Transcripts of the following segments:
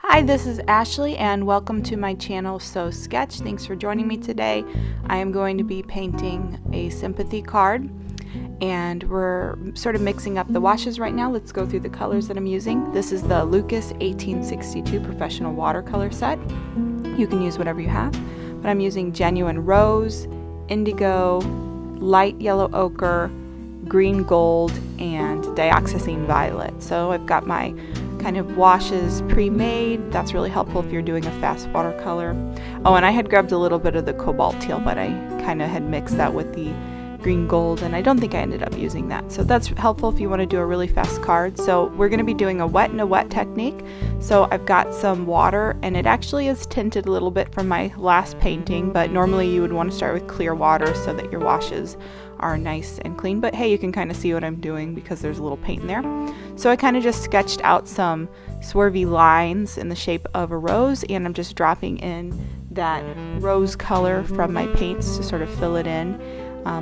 Hi, this is Ashley and welcome to my channel So Sketch. Thanks for joining me today. I am going to be painting a sympathy card and we're sort of mixing up the washes right now. Let's go through the colors that I'm using. This is the Lukas 1862 professional watercolor set. You can use whatever you have, but I'm using genuine rose, indigo, light yellow ochre, green gold, and dioxazine violet. So I've got my kind of washes pre-made. That's really helpful if you're doing a fast watercolor. Oh, and I had grabbed a little bit of the cobalt teal, but I kind of had mixed that with the green gold, and I don't think I ended up using that. So that's helpful if you want to do a really fast card. So we're going to be doing a wet and a wet technique. So I've got some water, and it actually is tinted a little bit from my last painting, but normally you would want to start with clear water so that your washes are nice and clean. But hey, you can kind of see what I'm doing because there's a little paint in there. So I kind of just sketched out some swervy lines in the shape of a rose, and I'm just dropping in that rose color from my paints to sort of fill it in.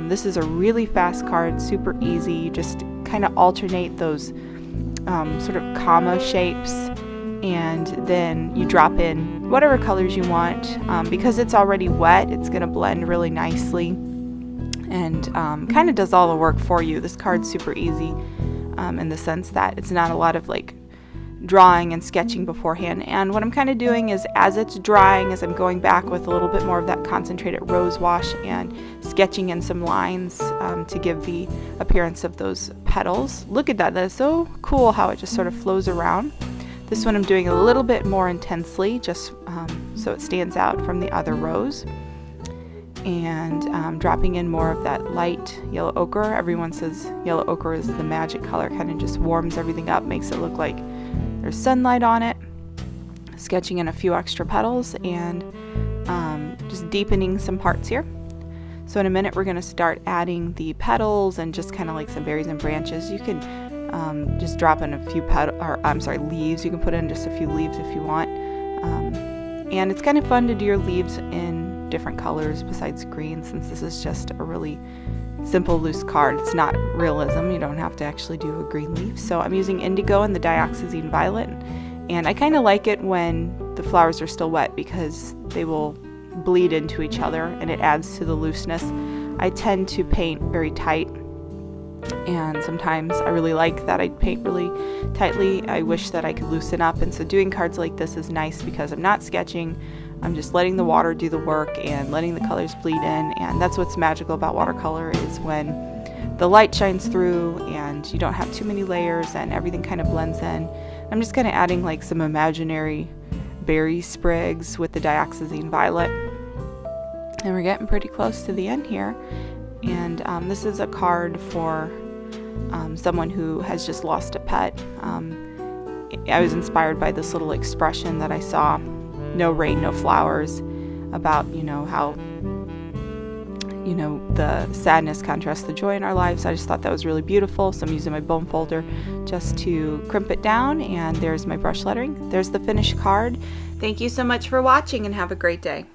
This is a really fast card, super easy. You just kind of alternate those sort of comma shapes, and then you drop in whatever colors you want. Because it's already wet, it's going to blend really nicely and kind of does all the work for you. This card's super easy in the sense that it's not a lot of like drawing and sketching beforehand. And what I'm kind of doing is, as it's drying, as I'm going back with a little bit more of that concentrated rose wash and sketching in some lines to give the appearance of those petals. Look at that, that is so cool how it just sort of flows around. This one I'm doing a little bit more intensely, just so it stands out from the other rose. And dropping in more of that light yellow ochre. Everyone says yellow ochre is the magic color, kind of just warms everything up, makes it look like there's sunlight on it. Sketching in a few extra petals and just deepening some parts here. So in a minute we're going to start adding the petals and just kind of like some berries and branches. You can just drop in a few leaves. You can put in just a few leaves if you want. And it's kind of fun to do your leaves in different colors besides green, since this is just a really simple loose card. It's not realism. You don't have to actually do a green leaf. So I'm using indigo and the dioxazine violet, and I kind of like it when the flowers are still wet because they will bleed into each other and it adds to the looseness. I tend to paint very tight, and sometimes I really like that I paint really tightly. I wish that I could loosen up, and so doing cards like this is nice because I'm not sketching. I'm just letting the water do the work and letting the colors bleed in, and that's what's magical about watercolor, is when the light shines through and you don't have too many layers and everything kind of blends in. I'm just kind of adding like some imaginary berry sprigs with the dioxazine violet, and we're getting pretty close to the end here. And this is a card for someone who has just lost a pet. I was inspired by this little expression that I saw, no rain, no flowers, about, how, the sadness contrasts the joy in our lives. I just thought that was really beautiful. So I'm using my bone folder just to crimp it down, and there's my brush lettering. There's the finished card. Thank you so much for watching and have a great day.